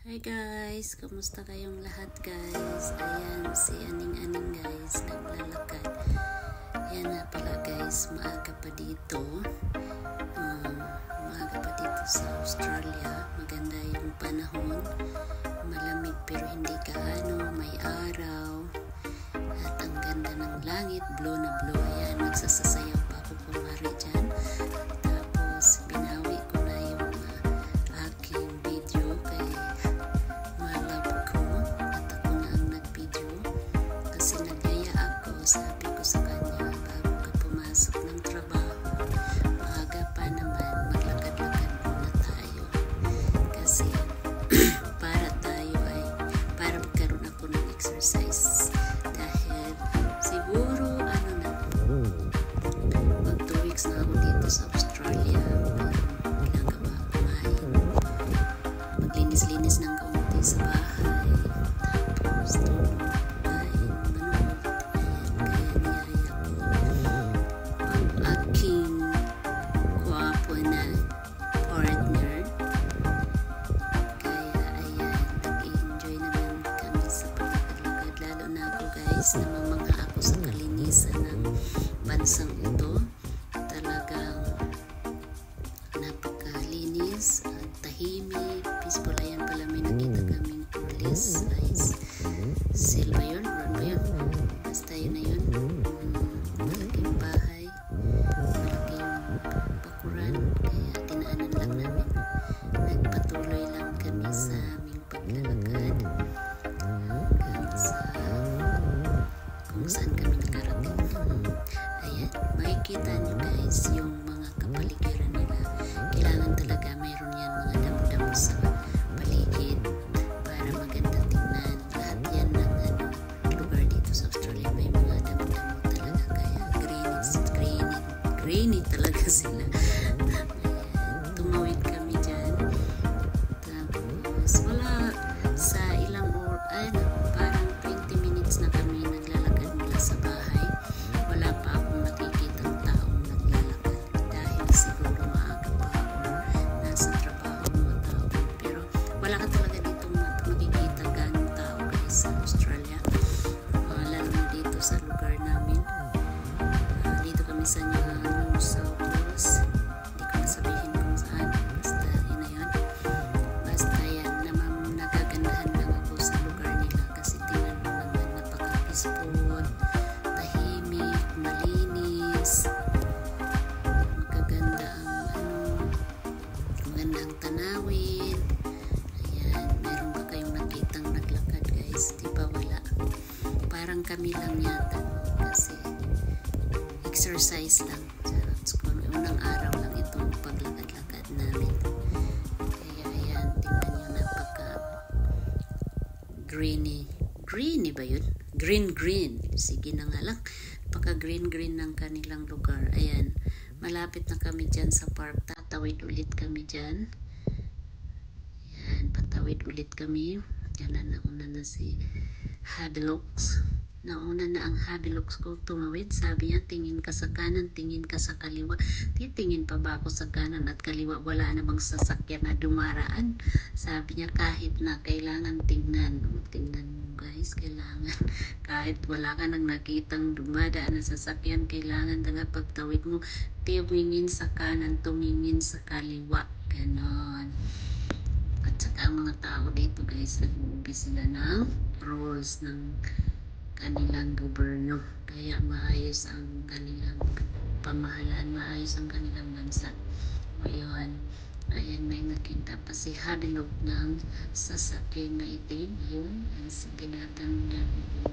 Hi guys! Kamusta kayong lahat guys? Ayan, si Aning-Aning guys, naglalakad. Ayan na pala guys, maaga pa dito. Maaga pa dito sa Australia. Maganda yung panahon. Malamig pero hindi gaano, may araw. At ang ganda ng langit, blue na blue. Ayan, magsasasayaw pa ako kumari dyan. Tapos, binawi ko na yung aking video kay malabo ko. At ako na ang nag-video. Kasi nagyaya ako, sabi ko sa kanya, bago ka pumasok ng trabaho, maaga pa naman, maglakad-lakad muna tayo. Kasi, para magkaroon ako ng exercise. Dahil, siguro, mag 2 weeks na ako dito sa Australia. Ginagawa ko maglinis-linis ng kaunti sa bahay. Tapos, tulog, kain, manood. Kaya niyaya ko ang aking guwapo na partner. Kaya, ayan, nag-enjoy naman kami sa paglakad-lakad. Lalo na ako guys, namamangha ako sa kalinisan ng bansang ito. Talagang napakalinis at tahimik, peaceful. Ayan pala, may nakita kaming police. Seal ba yun? Ron ba yun? Basta yun na yun. Malaking bahay, malaking bakuran. Kaya tinaanan lang namin. Nagpatuloy lang kami sa aming paglalakad hanggang sa kung saan kami nakarating. Ayan, makikita nyo guys yung mga kapaligiran nila. Kailangan talaga mayroon yan mga damo-damo sa paligid para maganda tingnan. Lahat yan ng lugar dito sa Australia may mga damo-damo talaga. Kaya grainy talaga sila. Ayan, tumawid kami dyan. Tapos wala sa ilang parang 20 minutes na kami naglalakad mula sa bahay. Wala pa akong nakikitang taong naglalakad dahil siguro maaga pa or nasa trabaho mga tao. Pero wala ka talaga dito makikita ganong tao guys sa Australia. Lalo na dito sa lugar namin. Dito kami sa New South Wales. Hindi ko masabihin kung saan. Basta yun na yun. Basta yan, nagagandahan lang ako sa lugar nila kasi tingnan mo naman, napaka-peaceful, tahimik, malinis, magaganda magandang tanawin. Ayan, meron ba kayong nakitang naglakad guys? Diba wala? Parang kami lang yata kasi exercise lang. Unang araw lang itong paglakad-lakad namin. Kaya ayan, tingnan nyo, napaka greeny ba yun? Green. Sige na nga lang. Napaka green ng kanilang lugar. Ayan, malapit na kami dyan sa park. Tatawid ulit kami dyan. Ayan, patawid ulit kami. Yan na, nauna na si Habilux. Nauna na ang Habilux ko tumawid. Sabi niya, tingin ka sa kanan, tingin ka sa kaliwa. Titingin pa ba ako sa kanan at kaliwa? Wala namang sasakyan na dumaraan. Sabi niya, kahit na kailangan tingnan. Tingnan mo guys, kailangan. Kahit wala ka nang nakitang dumadaan na sasakyan, kailangan na pagtawid mo, tumingin sa kanan, tumingin sa kaliwa. Ganon. At saka ang mga tao dito guys, nag-uubi sila ng rules ng kanilang gobyerno. Kaya maayos ang kanilang pamahalaan, maayos ang kanilang bansa. Ngayon, ayan, may nakita pa si Habilog ng sasakyan na itim. Yun, ang binatang niya,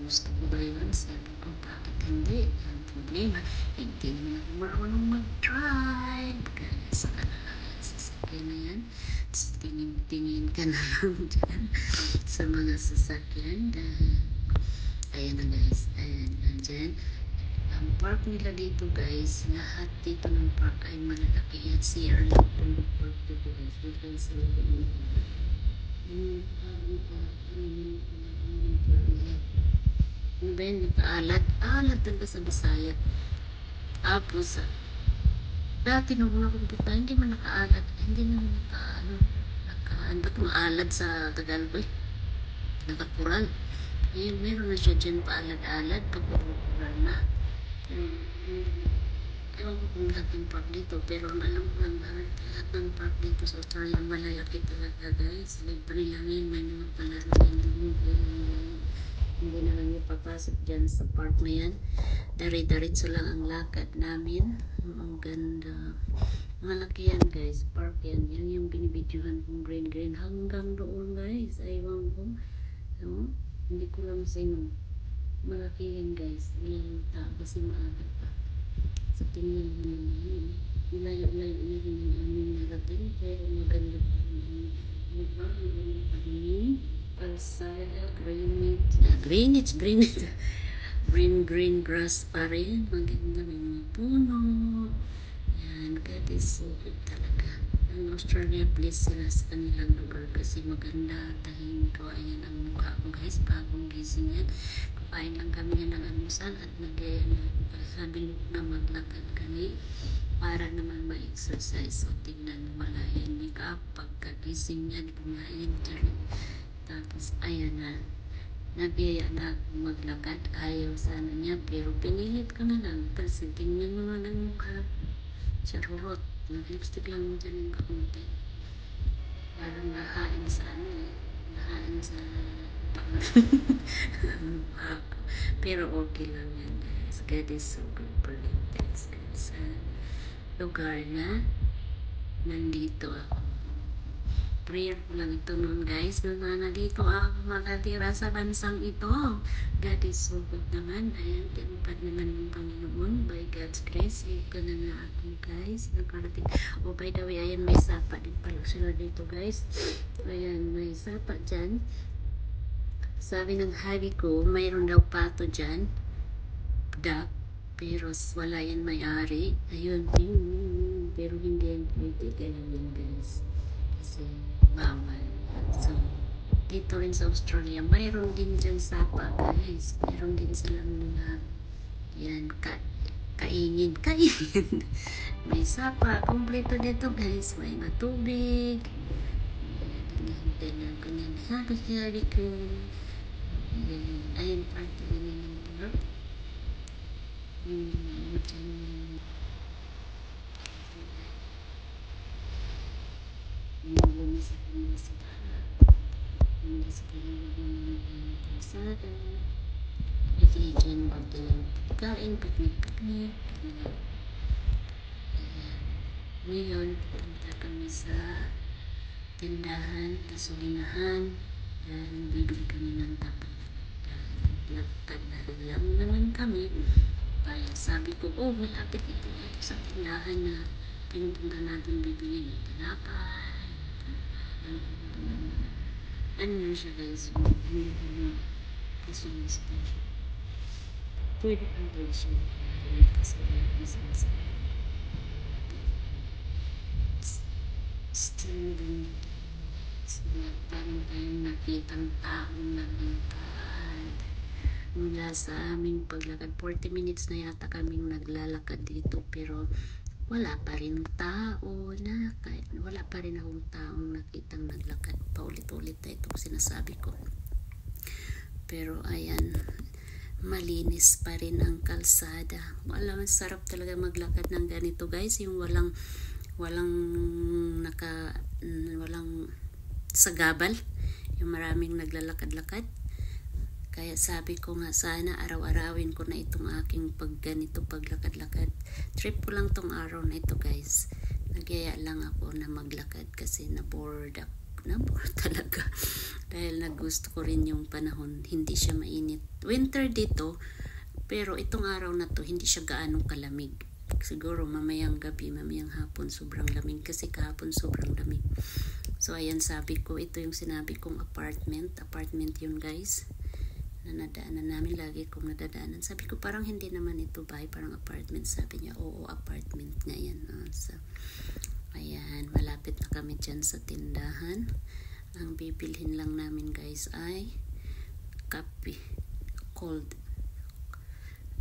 gusto ko ba yun? Sabi ko, bakit hindi? Ang problema, hindi naman marunong mag-drive. Kaya sa sasakyan na yan, tingin ka na lang dyan sa mga sasakyan. Ayan na guys, ayan, nandyan. Ang park nila dito guys, lahat dito ng park ay malalaki at CR lang itong park dito guys. Dito sa ano ba yun, alat talaga sa Bisaya. Tapos, dati nung una kong punta, hindi man nakaalat, hindi naman naka Ano ba itong alad sa Tagalog? Nakakural. Ayun, meron na siya dyan paalad-alad. Pagkukural na. Ewan ko kung lahat ng park dito, pero alam ko lang lahat ng park dito sa Australia malalaki talaga guys. Libre lang yun, may mga palaro din doon. Hindi na lang ipapasok dyan sa park na yan. Dari-daritso lang ang lakad namin. Ang ganda. Malaki yan guys, park yan. Yan yung binibidyohan kong green hanggang doon guys. Aywan ko. No? Hindi ko lang sa inyo. Malaki yan guys. Hindi lang kasi maaga pa. So tingnan mo naman. Layo-layo na rin yung aming narating. Pero maganda pa rin ang lugar. Maganda pa rin. Kalsada, Greenwich. Green grass pa rin. Maganda may mga puno. Yan, God is so good talaga. Ang Australia, please sila sa kanilang lugar kasi maganda. Tahimik ko. Ayan ang mukha ko guys. Bagong gising yan. Kumain lang kami yan ng almusal at sabi na maglakad kami para naman ma-exercise. So, tingnan mo wala yan. Make-up. Pagkagising yan, kumain dyan. Tapos, ayan na. Nabiyaya na akong maglakad. Ayaw sana niya, pero pinilit ka na lang. Kasi tingnan mo nga ng mukha. Charot. Lipstick lang mo dyan yung kakunti. Parang nahain sa ano eh. Nahain sa mukha ko. Pero okay lang yan guys. God is so good for me. Thanks God sa lugar na nandito ako. Prayer ko lang ito noon guys. Na nandito ako makatira sa bansang ito. God is so good naman. Ayan, tinupad naman ng Panginoon. By God's grace, ito na nga ako guys. Nakarating. Oh, by the way, ayan, may sapa din pala sila dito guys. Ayan, may sapa dyan. Sabi ng hari ko, mayroon daw pato dyan. Duck. Pero wala yan may-ari. Ayun. Pero hindi yan pwede. Ganyan yan guys. Kasi bawal. So, dito rin sa Australia, mayroon din dyan sapa guys. Mayroon din silang mga yan, kainin. May sapa. Kompleto dito guys. May matubig. Ganyan. Hari ko. Ayun, party din yung park. Hindi sa kalsada. Ito dyan pagkain, picnic. Ngayon, punta kami sa tindahan, gasolinahan. Dahil bibili kami ng tapat. Nagtagdahan lang naman kami. Kaya sabi ko, malapit ito sa tindahan na pinupunta natin bibili ng tinapay. Ano na siya guys? Kasi pwede kang siya. Kasi business. Still parang tayong nakitang taong naglakad. Mula sa aming paglakad, 40 minutes na yata kaming naglalakad dito, pero wala pa rin tao na, wala pa rin akong taong nakitang naglakad. Paulit-ulit na itong sinasabi ko. Pero ayan, malinis pa rin ang kalsada. Alam, sarap talaga maglakad ng ganito guys, yung walang sagabal, yung maraming naglalakad-lakad. Kaya sabi ko nga, sana araw-arawin ko na itong aking pagganito, paglakad-lakad. Trip ko lang tong araw na ito guys. Nagyaya lang ako na maglakad kasi na-bored talaga. Dahil nagusto ko rin yung panahon, hindi siya mainit. Winter dito, pero itong araw na to, hindi siya gaanong kalamig. Siguro mamayang gabi, mamayang hapon, sobrang lamig. Kasi kahapon sobrang lamig. So ayan, sabi ko, ito yung sinabi kong apartment yun guys, na nadaanan namin, lagi kong nadadaanan. Sabi ko, parang hindi naman ito bahay, parang apartment. Sabi niya, oo, apartment nga yan. So, ayan, malapit na kami dyan sa tindahan. Ang bibilhin lang namin guys ay kape, cold,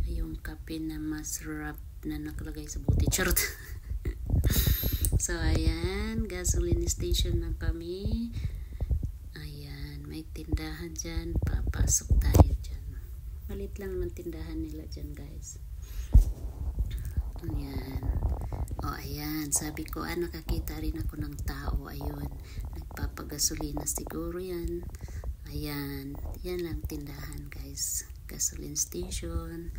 yung kape na masarap na nakalagay sa buti. Charot. So, ayan, gasoline station na kami. Ayan, may tindahan dyan. Papasok tayo dyan. Malit lang naman tindahan nila dyan, guys. Ayan. O, ayan. Sabi ko, nakakita rin ako ng tao. Ayun. Nagpapagasolina siguro yan. Ayan. Yan lang tindahan, guys. Gasoline station.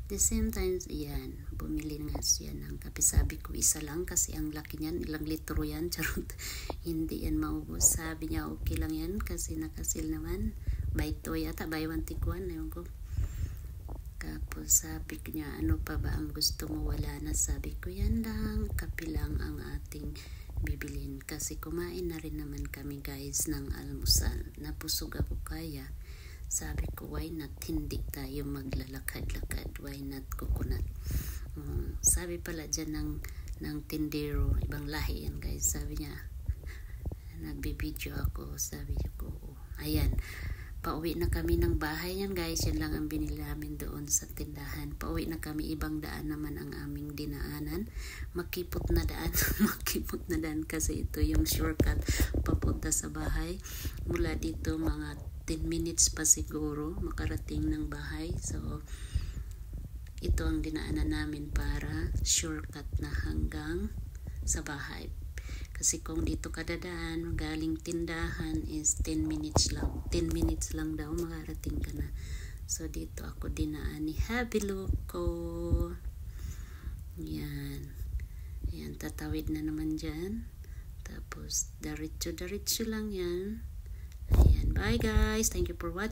The same time, ayan, bumili nga siya ng kape. Sabi ko, isa lang kasi ang laki niyan, ilang litro yan, charot. Hindi yan maubos. Sabi niya, okay lang yan kasi nakasil naman. Buy 2 yata, buy 1 take 1, ewan ko. Tapos sabi ko niya, ano pa ba ang gusto mo? Wala na. Sabi ko, yan lang, kape lang ang ating bibilin. Kasi kumain na rin naman kami, guys, ng almusal. Napusog ako kaya. Sabi ko, why not hindi tayo maglalakad-lakad? Why not coconut? Sabi pala dyan ng tindero, ibang lahi yan, guys. Sabi niya, nagbibideo ako. Sabi ko, ayan, pauwi na kami ng bahay yan, guys. Yan lang ang binili namin doon sa tindahan. Pauwi na kami, ibang daan naman ang aming dinaanan. Makipot na daan. Makipot na daan kasi ito yung shortcut papunta sa bahay. Mula dito mga 10 minutes pa siguro makarating ng bahay. So, ito ang dinaanan namin para shortcut na hanggang sa bahay. Kasi kung dito ka dadaan, galing tindahan is 10 minutes lang. 10 minutes lang daw makarating ka na. So, dito ako dinaan ni Happy Loco. Yan. Yan, tatawid na naman dyan. Tapos, diretso lang yan. Ayan. Bye guys. Thank you for watching.